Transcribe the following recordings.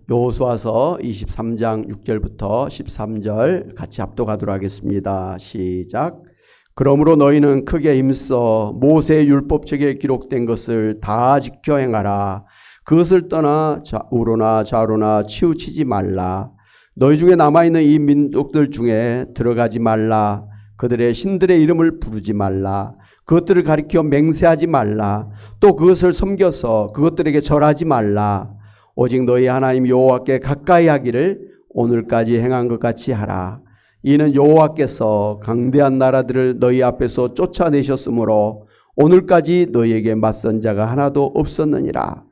여호수아서 23장 6절부터 13절 같이 합독하도록 하겠습니다. 시작. 그러므로 너희는 크게 힘써 모세의 율법책에 기록된 것을 다 지켜 행하라. 그것을 떠나 우로나 좌로나 치우치지 말라. 너희 중에 남아있는 이 민족들 중에 들어가지 말라. 그들의 신들의 이름을 부르지 말라. 그것들을 가리켜 맹세하지 말라. 또 그것을 섬겨서 그것들에게 절하지 말라. 오직 너희 하나님 여호와께 가까이 하기를 오늘까지 행한 것 같이 하라. 이는 여호와께서 강대한 나라들을 너희 앞에서 쫓아내셨으므로 오늘까지 너희에게 맞선 자가 하나도 없었느니라.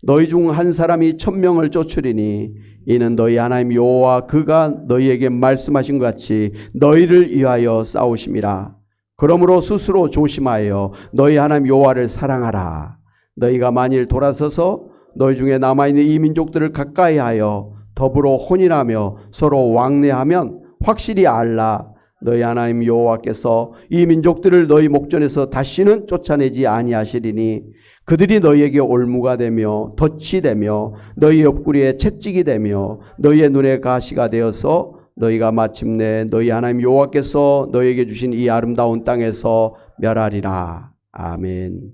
너희 중 한 사람이 1000명을 쫓으리니 이는 너희 하나님 여호와 그가 너희에게 말씀하신 것 같이 너희를 위하여 싸우심이라. 그러므로 스스로 조심하여 너희 하나님 여호와를 사랑하라. 너희가 만일 돌아서서 너희 중에 남아있는 이 민족들을 가까이 하여 더불어 혼인하며 서로 왕래하면 확실히 알라. 너희 하나님 여호와께서 이 민족들을 너희 목전에서 다시는 쫓아내지 아니하시리니 그들이 너희에게 올무가 되며 덫이 되며 너희 옆구리에 채찍이 되며 너희의 눈에 가시가 되어서 너희가 마침내 너희 하나님 여호와께서 너희에게 주신 이 아름다운 땅에서 멸하리라. 아멘.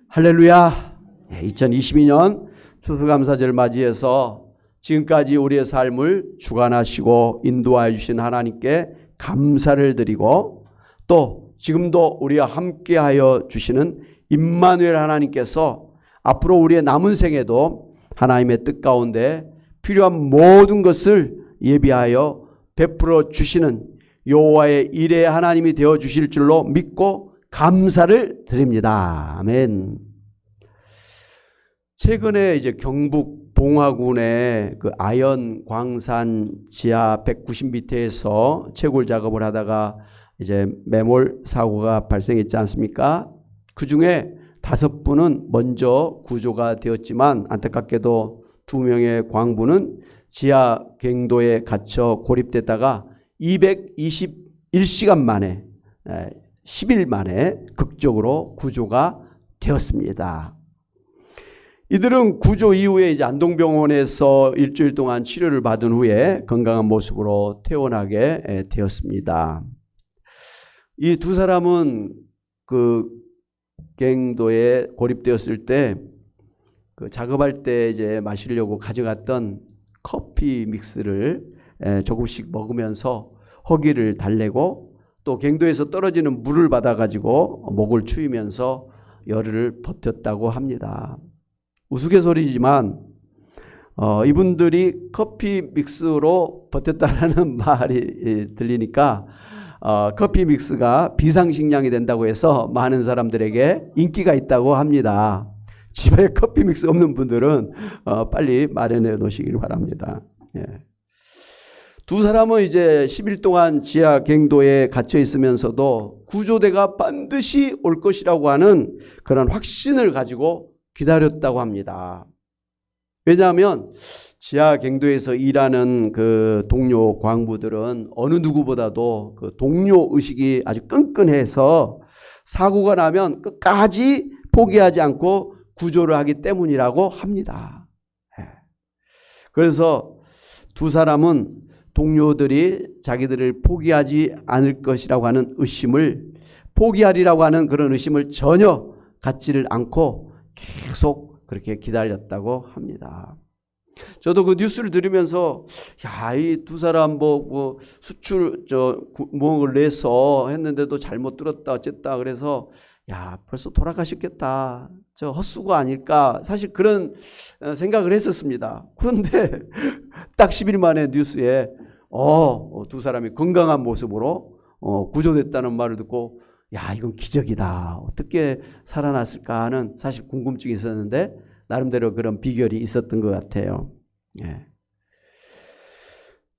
할렐루야. 2022년 추수감사절 맞이해서 지금까지 우리의 삶을 주관하시고 인도하여 주신 하나님께 감사를 드리고 또 지금도 우리와 함께하여 주시는 임마누엘 하나님께서 앞으로 우리의 남은 생에도 하나님의 뜻 가운데 필요한 모든 것을 예비하여 베풀어 주시는 여호와의 일의 하나님이 되어 주실 줄로 믿고 감사를 드립니다. 아멘. 최근에 이제 경북 봉화군의 그 아연 광산 지하 190m에서 채굴 작업을 하다가 이제 매몰 사고가 발생했지 않습니까? 그 중에 5분은 먼저 구조가 되었지만 안타깝게도 2명의 광부는 지하 갱도에 갇혀 고립됐다가 221시간 만에 10일 만에 극적으로 구조가 되었습니다. 이들은 구조 이후에 이제 안동병원에서 일주일 동안 치료를 받은 후에 건강한 모습으로 퇴원하게 되었습니다. 이 두 사람은 그 갱도에 고립되었을 때 그 작업할 때 이제 마시려고 가져갔던 커피 믹스를 조금씩 먹으면서 허기를 달래고 또 갱도에서 떨어지는 물을 받아가지고 목을 추이면서 열흘을 버텼다고 합니다. 우스갯소리지만 이분들이 커피 믹스로 버텼다라는 말이 들리니까 커피 믹스가 비상식량이 된다고 해서 많은 사람들에게 인기가 있다고 합니다. 집에 커피 믹스 없는 분들은 빨리 마련해 놓으시길 바랍니다. 예. 두 사람은 이제 10일 동안 지하 갱도에 갇혀 있으면서도 구조대가 반드시 올 것이라고 하는 그런 확신을 가지고 기다렸다고 합니다. 왜냐하면 지하 갱도에서 일하는 그 동료 광부들은 어느 누구보다도 그 동료 의식이 아주 끈끈해서 사고가 나면 끝까지 포기하지 않고 구조를 하기 때문이라고 합니다. 그래서 두 사람은 동료들이 자기들을 포기하지 않을 것이라고 하는 의심을 포기하리라고 하는 그런 의심을 전혀 갖지를 않고 계속 그렇게 기다렸다고 합니다. 저도 그 뉴스를 들으면서 이 두 사람 뭐 수출 무역을 내서 했는데도 잘못 들었다 어쨌다 그래서 벌써 돌아가셨겠다. 저 헛수고 아닐까. 사실 그런 생각을 했었습니다. 그런데 딱 10일 만에 뉴스에 두 사람이 건강한 모습으로 구조됐다는 말을 듣고 이건 기적이다. 어떻게 살아났을까 하는 사실 궁금증이 있었는데 나름대로 그런 비결이 있었던 것 같아요. 예.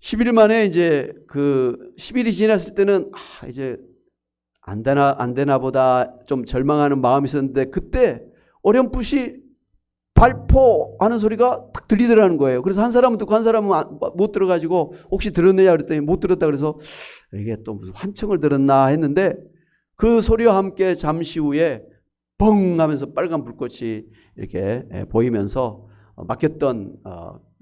10일 만에 이제 그 10일이 지났을 때는 이제 안 되나 보다 좀 절망하는 마음이 있었는데 그때 어렴풋이 발포하는 소리가 딱 들리더라는 거예요. 그래서 한 사람은 듣고 한 사람은 못 들어가지고 혹시 들었느냐 그랬더니 못 들었다 그래서 이게 또 무슨 환청을 들었나 했는데 그 소리와 함께 잠시 후에 뻥 하면서 빨간 불꽃이 이렇게 보이면서 막혔던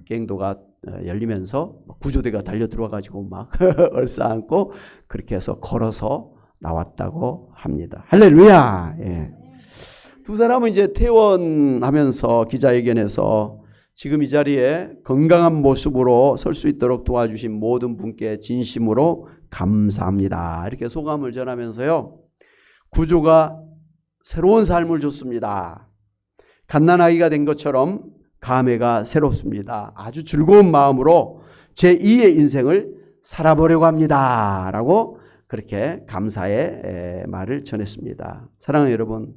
갱도가 열리면서 구조대가 달려 들어와가지고 막 얼싸안고 그렇게 해서 걸어서 나왔다고 합니다. 할렐루야. 예. 두 사람은 이제 퇴원하면서 기자회견에서 지금 이 자리에 건강한 모습으로 설 수 있도록 도와주신 모든 분께 진심으로 감사합니다. 이렇게 소감을 전하면서요. 구조가 새로운 삶을 줬습니다. 갓난아기가 된 것처럼 감회가 새롭습니다. 아주 즐거운 마음으로 제2의 인생을 살아보려고 합니다. 라고 그렇게 감사의 말을 전했습니다. 사랑하는 여러분,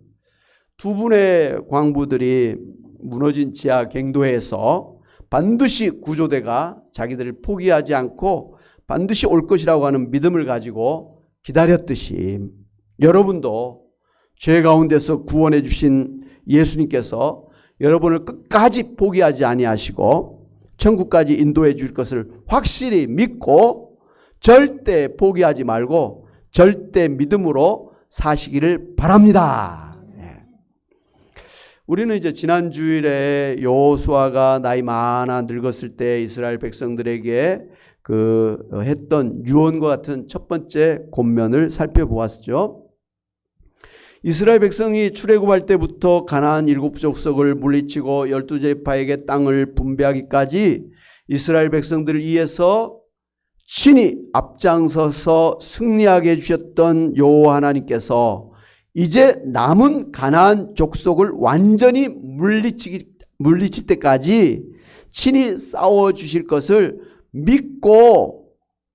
두 분의 광부들이 무너진 지하 갱도에서 반드시 구조대가 자기들을 포기하지 않고 반드시 올 것이라고 하는 믿음을 가지고 기다렸듯이 여러분도 죄 가운데서 구원해 주신 예수님께서 여러분을 끝까지 포기하지 아니하시고 천국까지 인도해 줄 것을 확실히 믿고 절대 포기하지 말고 절대 믿음으로 사시기를 바랍니다. 우리는 이제 지난 주일에 여호수아가 나이 많아 늙었을 때 이스라엘 백성들에게 했던 유언과 같은 첫 번째 권면을 살펴보았죠. 이스라엘 백성이 출애굽할 때부터 가나안 7족속을 물리치고 12지파에게 땅을 분배하기까지 이스라엘 백성들을 위해서 친히 앞장서서 승리하게 해주셨던 여호와 하나님께서 이제 남은 가나안 족속을 완전히 물리칠 때까지 친히 싸워주실 것을 믿고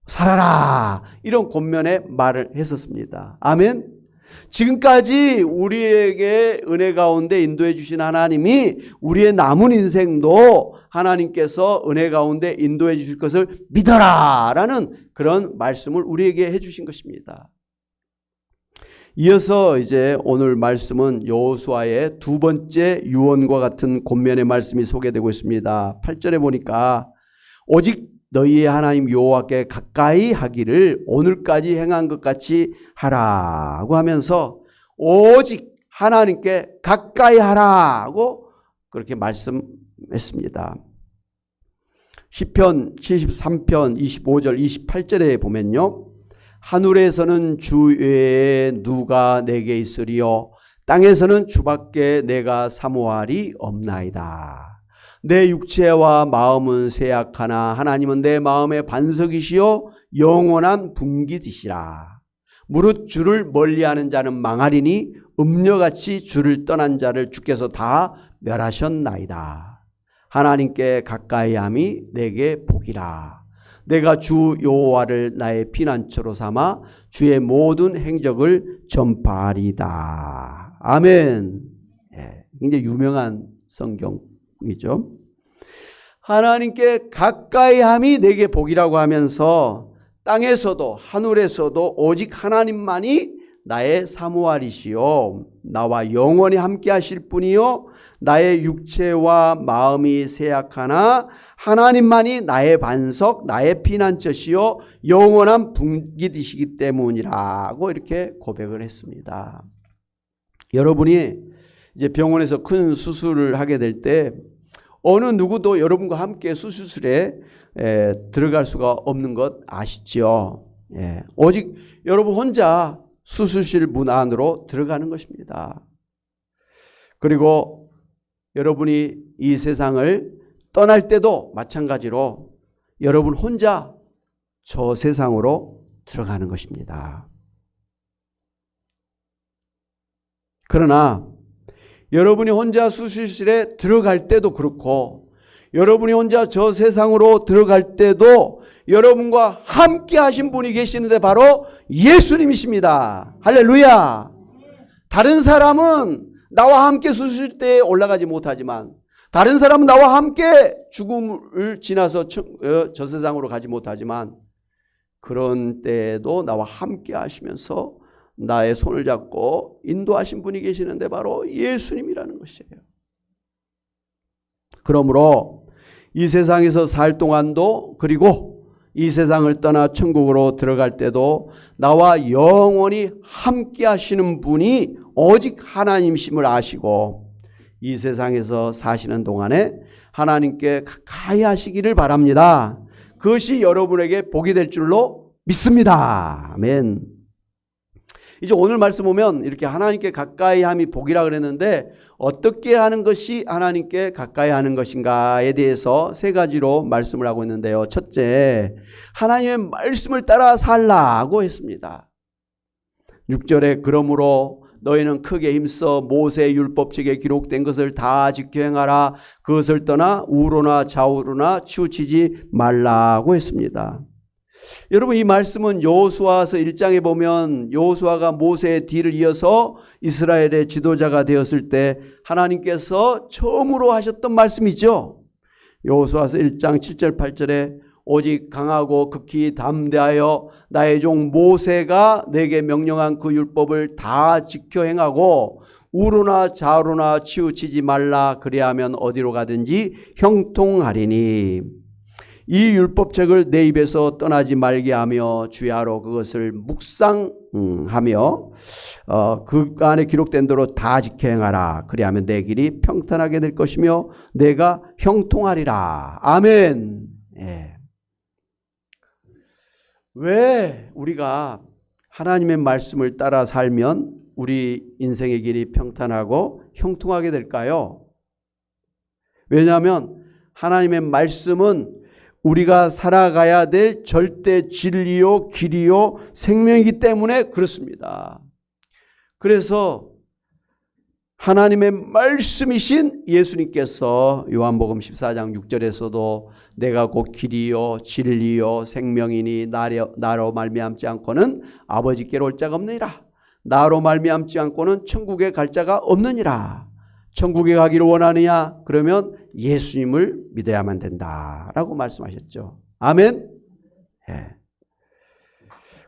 살아라. 이런 권면의 말을 했었습니다. 아멘. 지금까지 우리에게 은혜 가운데 인도해 주신 하나님이 우리의 남은 인생도 하나님께서 은혜 가운데 인도해 주실 것을 믿어라. 라는 그런 말씀을 우리에게 해 주신 것입니다. 이어서 이제 오늘 말씀은 여호수아의 두 번째 유언과 같은 권면의 말씀이 소개되고 있습니다. 8절에 보니까 오직 너희의 하나님 여호와께 가까이 하기를 오늘까지 행한 것 같이 하라고 하면서 오직 하나님께 가까이 하라고 그렇게 말씀했습니다. 시편 73편 25절 28절에 보면요. 하늘에서는 주 외에 누가 내게 있으리요 땅에서는 주밖에 내가 사모할이 없나이다. 내 육체와 마음은 쇠약하나 하나님은 내 마음의 반석이시요 영원한 분깃이시라. 무릇 주를 멀리하는 자는 망하리니 음녀같이 주를 떠난 자를 주께서 다 멸하셨나이다. 하나님께 가까이함이 내게 복이라. 내가 주 여호와를 나의 피난처로 삼아 주의 모든 행적을 전파하리다. 아멘. 굉장히 유명한 성경이죠. 하나님께 가까이함이 내게 복이라고 하면서 땅에서도 하늘에서도 오직 하나님만이 나의 사모할이시요 나와 영원히 함께 하실 분이요 나의 육체와 마음이 쇠약하나 하나님만이 나의 반석 나의 피난처시요 영원한 분깃이시기 때문이라고 이렇게 고백을 했습니다. 여러분이 이제 병원에서 큰 수술을 하게 될 때 어느 누구도 여러분과 함께 수술실에 들어갈 수가 없는 것 아시죠? 오직 여러분 혼자 수술실 문 안으로 들어가는 것입니다. 그리고 여러분이 이 세상을 떠날 때도 마찬가지로 여러분 혼자 저 세상으로 들어가는 것입니다. 그러나 여러분이 혼자 수술실에 들어갈 때도 그렇고 여러분이 혼자 저 세상으로 들어갈 때도 여러분과 함께 하신 분이 계시는데 바로 예수님이십니다. 할렐루야. 다른 사람은 나와 함께 수술대에 올라가지 못하지만 다른 사람은 나와 함께 죽음을 지나서 저 세상으로 가지 못하지만 그런 때에도 나와 함께 하시면서 나의 손을 잡고 인도하신 분이 계시는데 바로 예수님이라는 것이에요. 그러므로 이 세상에서 살 동안도 그리고 이 세상을 떠나 천국으로 들어갈 때도 나와 영원히 함께 하시는 분이 오직 하나님이심을 아시고 이 세상에서 사시는 동안에 하나님께 가까이 하시기를 바랍니다. 그것이 여러분에게 복이 될 줄로 믿습니다. 아멘. 이제 오늘 말씀 보면 이렇게 하나님께 가까이 함이 복이라 그랬는데 어떻게 하는 것이 하나님께 가까이 하는 것인가에 대해서 세 가지로 말씀을 하고 있는데요. 첫째, 하나님의 말씀을 따라 살라고 했습니다. 6절에 그러므로 너희는 크게 힘써 모세의 율법책에 기록된 것을 다 지켜 행하라. 그것을 떠나 우로나 좌우로나 치우치지 말라고 했습니다. 여러분, 이 말씀은 여호수아서 1장에 보면 여호수아가 모세의 뒤를 이어서 이스라엘의 지도자가 되었을 때 하나님께서 처음으로 하셨던 말씀이죠. 여호수아서 1장 7절 8절에 오직 강하고 극히 담대하여 나의 종 모세가 내게 명령한 그 율법을 다 지켜 행하고 우로나 좌우로나 치우치지 말라. 그리하면 어디로 가든지 형통하리니. 이 율법책을 내 입에서 떠나지 말게 하며 주야로 그것을 묵상하며 그 안에 기록된 대로 다 지켜 행하라. 그리하면 내 길이 평탄하게 될 것이며 내가 형통하리라. 아멘. 예. 왜 우리가 하나님의 말씀을 따라 살면 우리 인생의 길이 평탄하고 형통하게 될까요? 왜냐하면 하나님의 말씀은 우리가 살아가야 될 절대 진리요, 길이요, 생명이기 때문에 그렇습니다. 그래서 하나님의 말씀이신 예수님께서 요한복음 14장 6절에서도 내가 곧 길이요 진리요 생명이니 나로 말미암지 않고는 아버지께로 올 자가 없느니라. 나로 말미암지 않고는 천국에 갈 자가 없느니라. 천국에 가기를 원하느냐? 그러면 예수님을 믿어야만 된다라고 말씀하셨죠. 아멘. 예.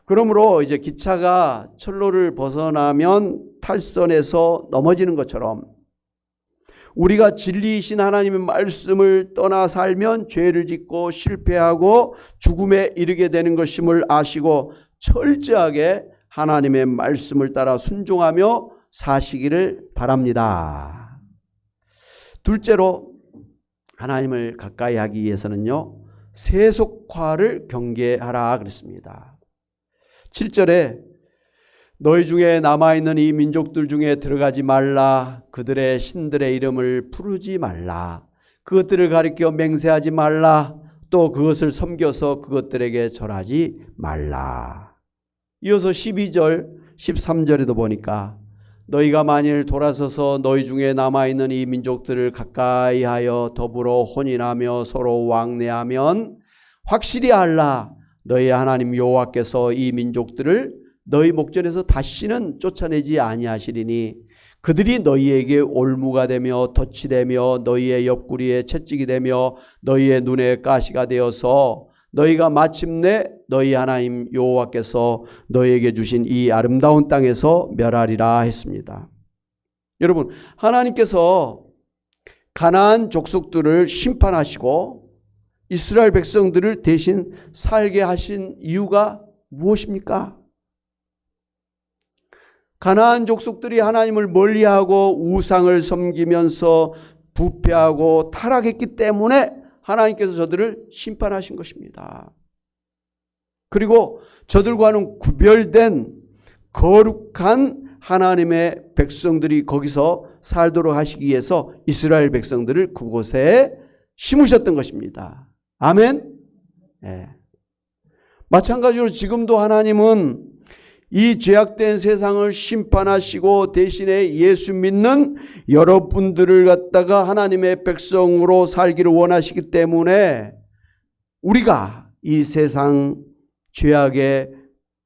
그러므로 이제 기차가 철로를 벗어나면 탈선에서 넘어지는 것처럼 우리가 진리이신 하나님의 말씀을 떠나 살면 죄를 짓고 실패하고 죽음에 이르게 되는 것임을 아시고 철저하게 하나님의 말씀을 따라 순종하며 사시기를 바랍니다. 둘째로 하나님을 가까이 하기 위해서는요, 세속화를 경계하라 그랬습니다. 7절에 너희 중에 남아있는 이 민족들 중에 들어가지 말라. 그들의 신들의 이름을 부르지 말라. 그것들을 가리켜 맹세하지 말라. 또 그것을 섬겨서 그것들에게 절하지 말라. 이어서 12절 13절에도 보니까 너희가 만일 돌아서서 너희 중에 남아있는 이 민족들을 가까이 하여 더불어 혼인하며 서로 왕래하면 확실히 알라. 너희 하나님 여호와께서 이 민족들을 너희 목전에서 다시는 쫓아내지 아니하시리니 그들이 너희에게 올무가 되며 덫이 되며 너희의 옆구리에 채찍이 되며 너희의 눈에 가시가 되어서 너희가 마침내 너희 하나님 여호와께서 너희에게 주신 이 아름다운 땅에서 멸하리라 했습니다. 여러분, 하나님께서 가나안 족속들을 심판하시고 이스라엘 백성들을 대신 살게 하신 이유가 무엇입니까? 가나안 족속들이 하나님을 멀리하고 우상을 섬기면서 부패하고 타락했기 때문에 하나님께서 저들을 심판하신 것입니다. 그리고 저들과는 구별된 거룩한 하나님의 백성들이 거기서 살도록 하시기 위해서 이스라엘 백성들을 그곳에 심으셨던 것입니다. 아멘. 네. 마찬가지로 지금도 하나님은 이 죄악된 세상을 심판하시고 대신에 예수 믿는 여러분들을 갖다가 하나님의 백성으로 살기를 원하시기 때문에 우리가 이 세상 죄악에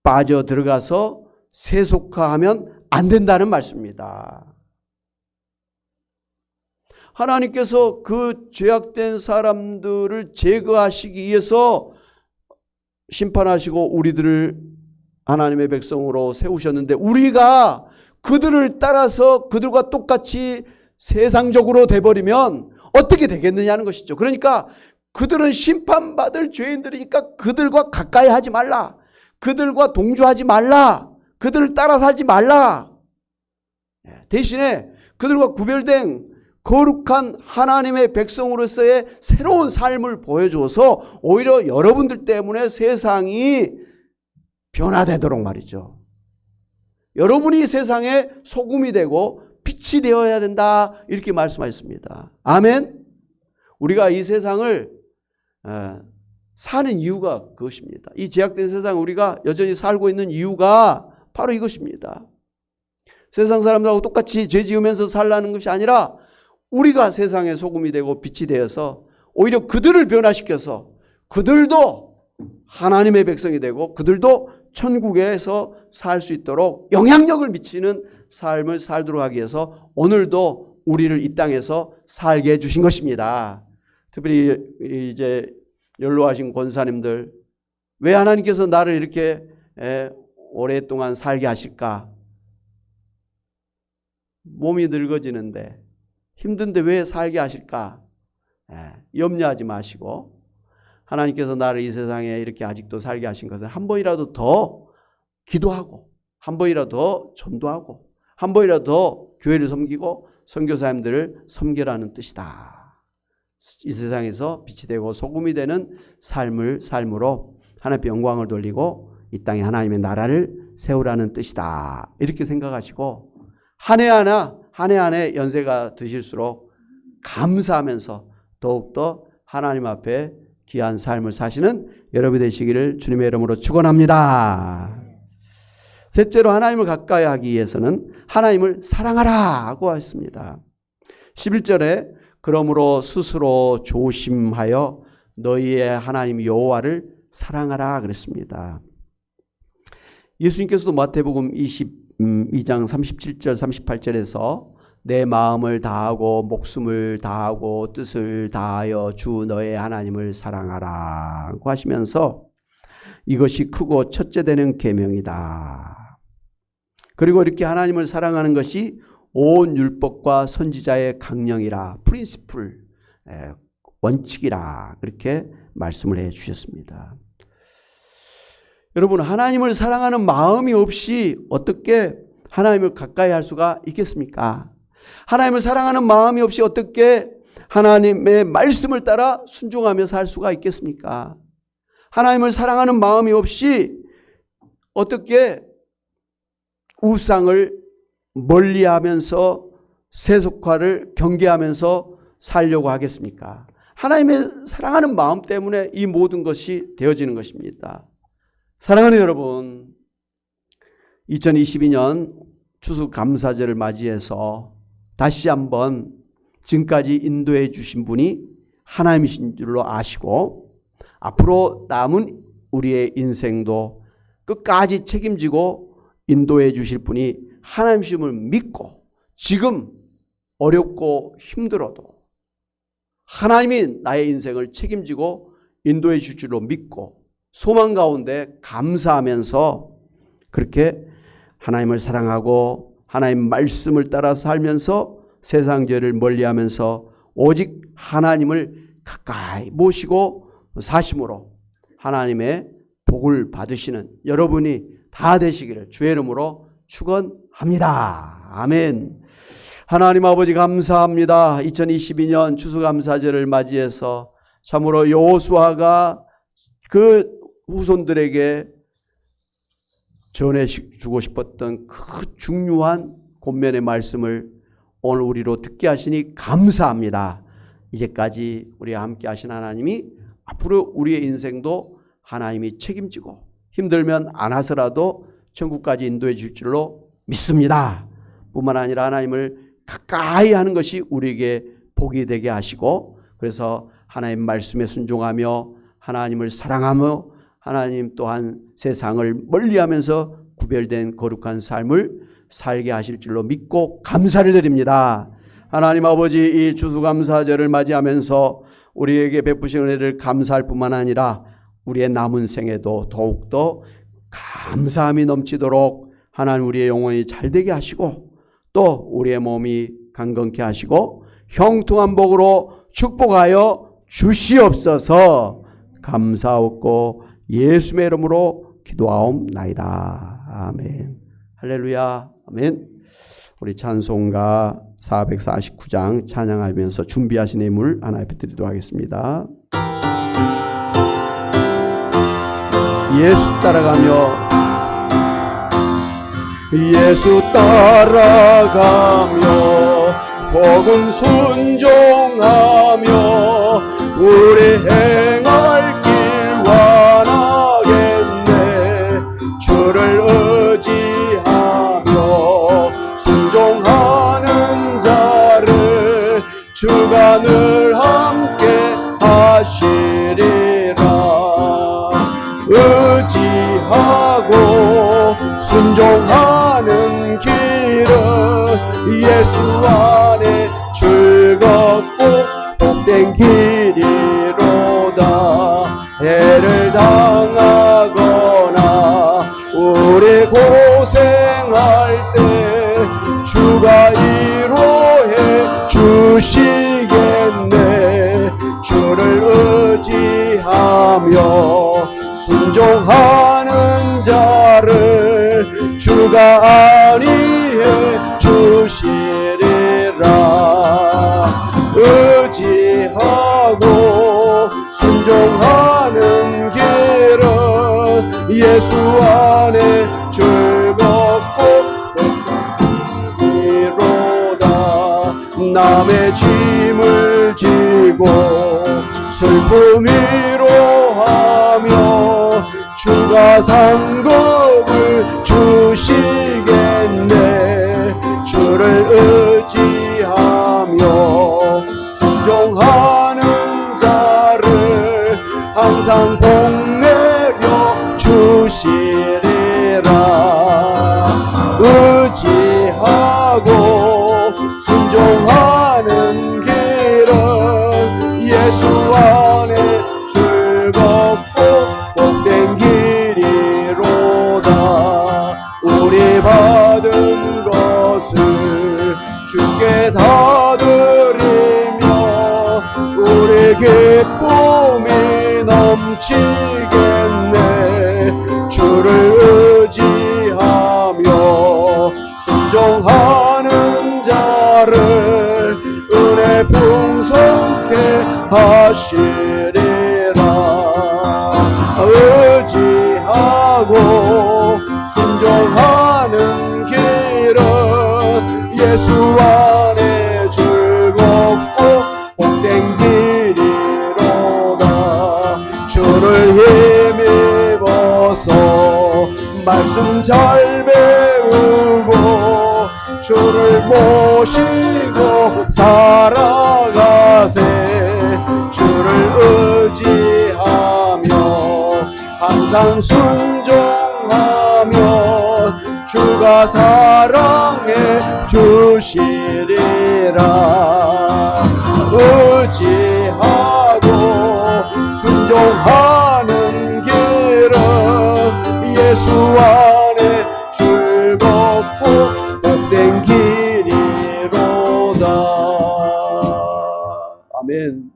빠져 들어가서 세속화하면 안 된다는 말씀입니다. 하나님께서 그 죄악된 사람들을 제거하시기 위해서 심판하시고 우리들을 하나님의 백성으로 세우셨는데 우리가 그들을 따라서 그들과 똑같이 세상적으로 돼버리면 어떻게 되겠느냐는 것이죠. 그러니까 그들은 심판받을 죄인들이니까 그들과 가까이 하지 말라. 그들과 동조하지 말라. 그들을 따라 살지 말라. 대신에 그들과 구별된 거룩한 하나님의 백성으로서의 새로운 삶을 보여줘서 오히려 여러분들 때문에 세상이 변화되도록 말이죠. 여러분이 세상에 소금이 되고 빛이 되어야 된다, 이렇게 말씀하셨습니다. 아멘. 우리가 이 세상을 사는 이유가 그것입니다. 이 제약된 세상 우리가 여전히 살고 있는 이유가 바로 이것입니다. 세상 사람들하고 똑같이 죄 지으면서 살라는 것이 아니라 우리가 세상의 소금이 되고 빛이 되어서 오히려 그들을 변화시켜서 그들도 하나님의 백성이 되고 그들도 천국에서 살 수 있도록 영향력을 미치는 삶을 살도록 하기 위해서 오늘도 우리를 이 땅에서 살게 해주신 것입니다. 특별히 이제 연로하신 권사님들, 왜 하나님께서 나를 이렇게 오랫동안 살게 하실까? 몸이 늙어지는데 힘든데 왜 살게 하실까? 염려하지 마시고 하나님께서 나를 이 세상에 이렇게 아직도 살게 하신 것은 한 번이라도 더 기도하고 한 번이라도 더 전도하고 한 번이라도 더 교회를 섬기고 선교사님들을 섬기라는 뜻이다. 이 세상에서 빛이 되고 소금이 되는 삶으로 하나님의 영광을 돌리고 이 땅에 하나님의 나라를 세우라는 뜻이다. 이렇게 생각하시고 한 해 하나 연세가 드실수록 감사하면서 더욱더 하나님 앞에 귀한 삶을 사시는 여러분이 되시기를 주님의 이름으로 축원합니다. 셋째로 하나님을 가까이 하기 위해서는 하나님을 사랑하라고 했습니다. 11절에 그러므로 스스로 조심하여 너희의 하나님 여호와를 사랑하라 그랬습니다. 예수님께서도 마태복음 22장 37절 38절에서 내 마음을 다하고 목숨을 다하고 뜻을 다하여 주 너의 하나님을 사랑하라고 하시면서 이것이 크고 첫째 되는 계명이다. 그리고 이렇게 하나님을 사랑하는 것이 온 율법과 선지자의 강령이라, 프린시플, 원칙이라 그렇게 말씀을 해 주셨습니다. 여러분, 하나님을 사랑하는 마음이 없이 어떻게 하나님을 가까이 할 수가 있겠습니까? 하나님을 사랑하는 마음이 없이 어떻게 하나님의 말씀을 따라 순종하며 살 수가 있겠습니까? 하나님을 사랑하는 마음이 없이 어떻게 우상을 멀리하면서 세속화를 경계하면서 살려고 하겠습니까? 하나님의 사랑하는 마음 때문에 이 모든 것이 되어지는 것입니다. 사랑하는 여러분, 2022년 추수감사절을 맞이해서 다시 한번 지금까지 인도해 주신 분이 하나님이신 줄로 아시고 앞으로 남은 우리의 인생도 끝까지 책임지고 인도해 주실 분이 하나님이심을 믿고 지금 어렵고 힘들어도 하나님이 나의 인생을 책임지고 인도해 줄 줄로 믿고 소망 가운데 감사하면서 그렇게 하나님을 사랑하고 하나님 말씀을 따라 살면서 세상 죄를 멀리하면서 오직 하나님을 가까이 모시고 사심으로 하나님의 복을 받으시는 여러분이 다 되시기를 주의 이름으로 축원합니다. 아멘. 하나님 아버지 감사합니다. 2022년 추수감사절을 맞이해서 참으로 여호수아가 그 후손들에게 전해주고 싶었던 그 중요한 권면의 말씀을 오늘 우리로 듣게 하시니 감사합니다. 이제까지 우리와 함께 하신 하나님이 앞으로 우리의 인생도 하나님이 책임지고 힘들면 안 하서라도 천국까지 인도해 줄 줄로 믿습니다. 뿐만 아니라 하나님을 가까이 하는 것이 우리에게 복이 되게 하시고 그래서 하나님 말씀에 순종하며 하나님을 사랑하며 하나님 또한 세상을 멀리하면서 구별된 거룩한 삶을 살게 하실 줄로 믿고 감사를 드립니다. 하나님 아버지, 이 추수감사절을 맞이하면서 우리에게 베푸신 은혜를 감사할 뿐만 아니라 우리의 남은 생에도 더욱더 감사함이 넘치도록 하나님 우리의 영혼이 잘되게 하시고 또 우리의 몸이 강건케 하시고 형통한 복으로 축복하여 주시옵소서. 감사하고 예수의 이름으로 기도하옵나이다. 아멘. 할렐루야. 아멘. 우리 찬송가 449장 찬양하면서 준비하신 예물 하나 옆에 드리도록 하겠습니다. 예수 따라가며 예수 따라가며 복음 순종하며 우리 행할 길 완하겠네. 주를 의지하며 순종하는 자를 주가 늘 함께 하시리라. 의지하고 순종하는 길은 예수 안에 즐겁고 복된 길이로다. 해를 당하거나 우리 고생할 때 주가 위로해 주시겠네. 주를 의지하며 순종하는 자를 주가 안위해 주시리라. 의지하고 순종하는 길은 예수 안에 즐겁고 복이로다. 남의 짐을 지고 슬픔 위로하며 주가 상급을 주시겠네. 주를 의지하며 순종하는 자를 항상 복내려 주시리라. 의지하고 순종하는 길은 예수 안에 즐겁고 복된 길이로다. 우리 받은 것을 주께 다 드리며 우리 기쁨이 넘치겠네. 주를 의지하며 순종하는 자를 은혜 풍성케 하시리라. 의지하고 순종하는 길은 예수 안에 즐겁고 복된 길이로다. 주를 힘입어서 말씀 잘 배우고 주를 모시고 살아가세. 주를 의지하며 항상 순종하며 주가 사랑해 주시리라. 의지하고 순종하는 길은 예수 안에 즐겁고 복된 길이로다. 아멘.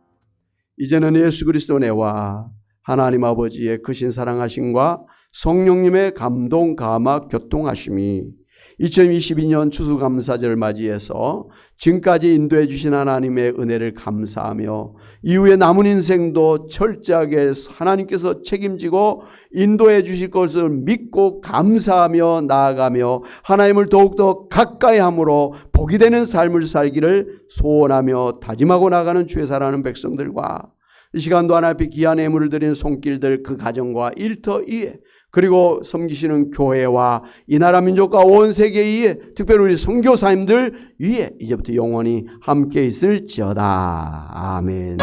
이제는 예수 그리스도 은혜와 하나님 아버지의 크신 사랑하심과 성령님의 감동 감화 교통하심이 2022년 추수감사절을 맞이해서 지금까지 인도해 주신 하나님의 은혜를 감사하며 이후에 남은 인생도 철저하게 하나님께서 책임지고 인도해 주실 것을 믿고 감사하며 나아가며 하나님을 더욱더 가까이 함으로 복이 되는 삶을 살기를 소원하며 다짐하고 나가는 주의 사랑하는 백성들과 이 시간도 하나님 앞에 귀한 예물을 드리는 손길들 그 가정과 일터 위에 그리고 섬기시는 교회와 이 나라 민족과 온 세계 위에 특별히 우리 선교사님들 위에 이제부터 영원히 함께 있을지어다. 아멘.